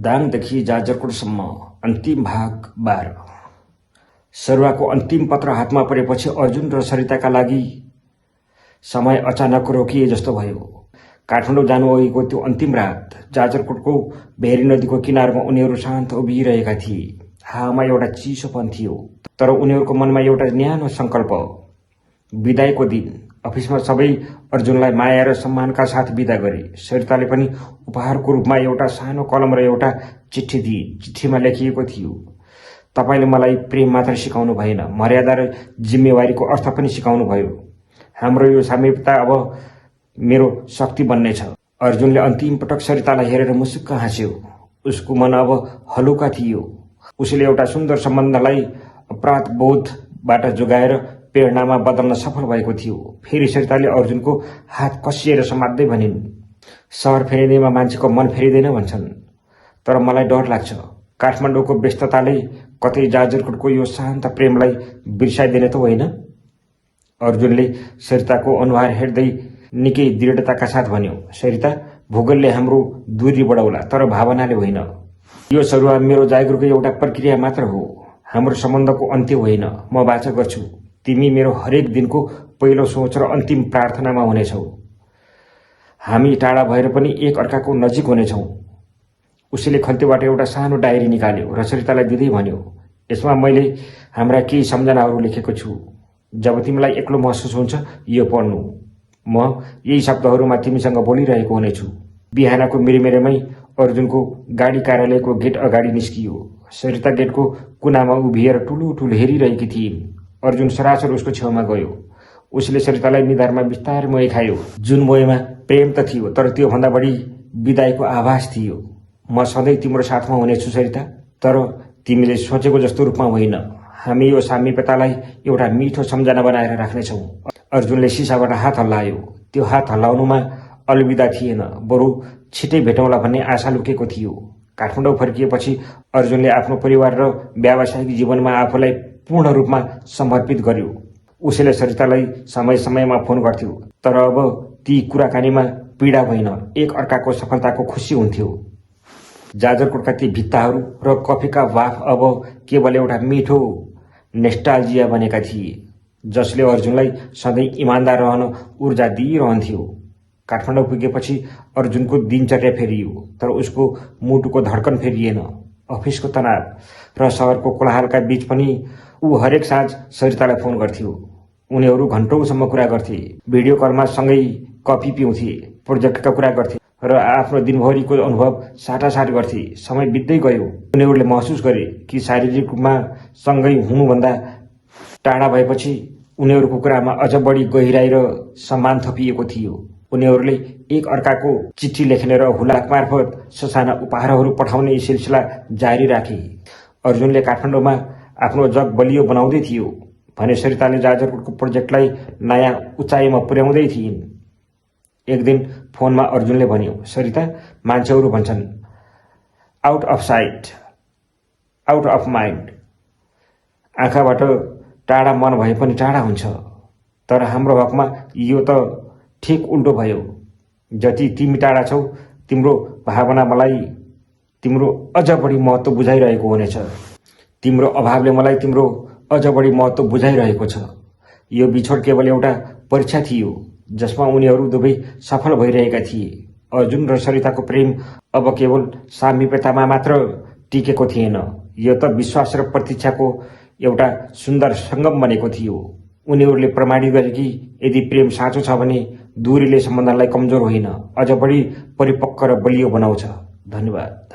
दाङदेखि जाजरकोटसम्म अन्तिम भाग 12। सरुवाको अन्तिम पत्र हातमा परेपछि अर्जुन र सरिताका लागि समय अचानक रोकिए जस्तो भयो। काठमाडौँ जानु अघिको त्यो अन्तिम रात जाजरकोटको भेरी नदीको किनारमा उनीहरू शान्त उभिरहेका थिए। हावामा एउटा चिसोपन थियो, तर उनीहरूको मनमा एउटा न्यानो संकल्प। बिदाईको दिन अफिसमा सबै अर्जुनलाई माया र सम्मानका साथ बिदा गरे। सरिताले पनि उपहारको रूपमा एउटा सानो कलम र एउटा चिठी दिए। चिठीमा लेखिएको थियो, तपाईले मलाई प्रेम मात्र सिकाउनु भएन, मर्यादा र जिम्मेवारीको अर्थ पनि सिकाउनु भयो। हाम्रो यो सामीप्यता अब मेरो शक्ति बन्नेछ। अर्जुनले अन्तिम पटक सरितालाई हेरेर मुसुक्क हाँस्यो। उसको मन अब हलुका थियो। उसले एउटा सुन्दर सम्बन्धलाई अपराध बोधबाट जोगाएर प्रेरणामा बदल्न सफल भएको थियो। फेरि सरिताले अर्जुनको हात कसिएर समात्दै भनिन्, सहर फेरिँदैमा मान्छेको मन फेरिँदैन भन्छन्, तर मलाई डर लाग्छ। काठमाडौँको व्यस्तताले कतै जाजरकोटको यो शान्त प्रेमलाई बिर्साइदिने त होइन? अर्जुनले सरिताको अनुहार हेर्दै निकै दृढताका साथ भन्यो, सरिता, भूगोलले हाम्रो दूरी बढाउला, तर भावनाले होइन। यो सरुवा मेरो जागिरको एउटा प्रक्रिया मात्र हो, हाम्रो सम्बन्धको अन्त्य होइन। म बाचा गर्छु, तिमी मेरो हरेक दिनको पहिलो सोच र अन्तिम प्रार्थनामा हुनेछौ। हामी टाढा भएर पनि एक अर्काको नजिक हुनेछौँ। उसले खल्तीबाट एउटा सानो डायरी निकाल्यो र सरितालाई दिँदै भन्यो, यसमा मैले हाम्रा केही सम्झनाहरू लेखेको छु। जब तिमीलाई एक्लो महसुस हुन्छ यो पढ्नु। म यही शब्दहरूमा तिमीसँग बोलिरहेको हुनेछु। बिहानको मिरमिरेमै अर्जुनको गाडी कार्यालयको गेट अगाडि निस्कियो। सरिता गेटको कुनामा उभिएर ठुलो हेरिरहेकी थिइन्। अर्जुन सरासर उसको छेउमा गयो। उसले सरितालाई निधारमा बिस्तारै मोही खायो। जुन मोहीमा प्रेम त थियो, तर त्योभन्दा बढी बिदाईको आभास थियो। म सधैँ तिम्रो साथमा हुनेछु सरिता, तर तिमीले सोचेको जस्तो रूपमा होइन। हामी यो सामीप्यतालाई एउटा मिठो सम्झना बनाएर राख्नेछौँ। अर्जुनले सिसाबाट हात हल्लायो। त्यो हात हल्लाउनुमा अलविदा थिएन, बरु छिटै भेटौँला भन्ने आशा लुकेको थियो। काठमाडौँ फर्किएपछि अर्जुनले आफ्नो परिवार र व्यावसायिक जीवनमा आफूलाई पूर्ण रूपमा समर्पित गर्यो। उसले सरितालाई समय समयमा फोन गर्थ्यो, तर अब ती कुराकानीमा पीडा होइन, एक अर्काको सफलताको खुसी हुन्थ्यो। जाजरकोटका ती भित्ताहरू र कफीका वाफ अब केवल एउटा मिठो नेस्टाल्जिया बनेका थिए, जसले अर्जुनलाई सधैँ इमान्दार रहन ऊर्जा दिइरहन्थ्यो। काठमाडौँ पुगेपछि अर्जुनको दिनचर्या फेरियो, तर उसको मुटुको धड्कन फेरिएन। अफिसको तनाव र सहरको कोलाहलका बीच पनि ऊ हरेक साँझ सरितालाई फोन गर्थ्यो। उनीहरू घण्टौँसम्म कुरा गर्थे, भिडियो कलमा सँगै कफी पिउँथे, प्रोजेक्टका कुरा गर्थे र आफ्नो दिनभरिको अनुभव साटासाट गर्थे। समय बित्दै गयो। उनीहरूले महसुस गरे कि शारीरिक रूपमा सँगै हुनुभन्दा टाढा भएपछि उनीहरूको कुरामा अझ बढी गहिराई र सम्मान थपिएको थियो। उनीहरूले एक अर्काको चिठी लेख्ने र हुलाक मार्फत ससाना उपहारहरू पठाउने सिलसिला जारी राखे। अर्जुनले काठमाडौँमा आफ्नो जग बलियो बनाउँदै थियो भने सरिताले जाजरकोटको प्रोजेक्टलाई नयाँ उचाइमा पुर्याउँदै थिइन्। एक दिन फोनमा अर्जुनले भन्यो, सरिता, मान्छेहरू भन्छन् out of sight out of mind. आँखाबाट टाढा मन भए पनि टाढा हुन्छ, तर हाम्रो हकमा यो त ठिक उल्टो भयो। जति तिमी टाढा छौ, तिम्रो भावना मलाई तिम्रो अझ बढी महत्त्व बुझाइरहेको हुनेछ। तिम्रो अभावले मलाई तिम्रो अझ बढी महत्त्व बुझाइरहेको छ। यो बिछोड केवल एउटा परीक्षा थियो जसमा उनीहरू दुवै सफल भइरहेका थिए। अर्जुन र सरिताको प्रेम अब केवल सामीप्यतामा मात्र टिकेको थिएन, यो त विश्वास र प्रतीक्षाको एउटा सुन्दर सङ्गम बनेको थियो। उनीहरूले प्रमाणित गरे कि यदि प्रेम साँचो छ भने दूरीले सम्बन्धलाई कमजोर होइन, अझ बढी परिपक्व र बलियो बनाउँछ। धन्यवाद।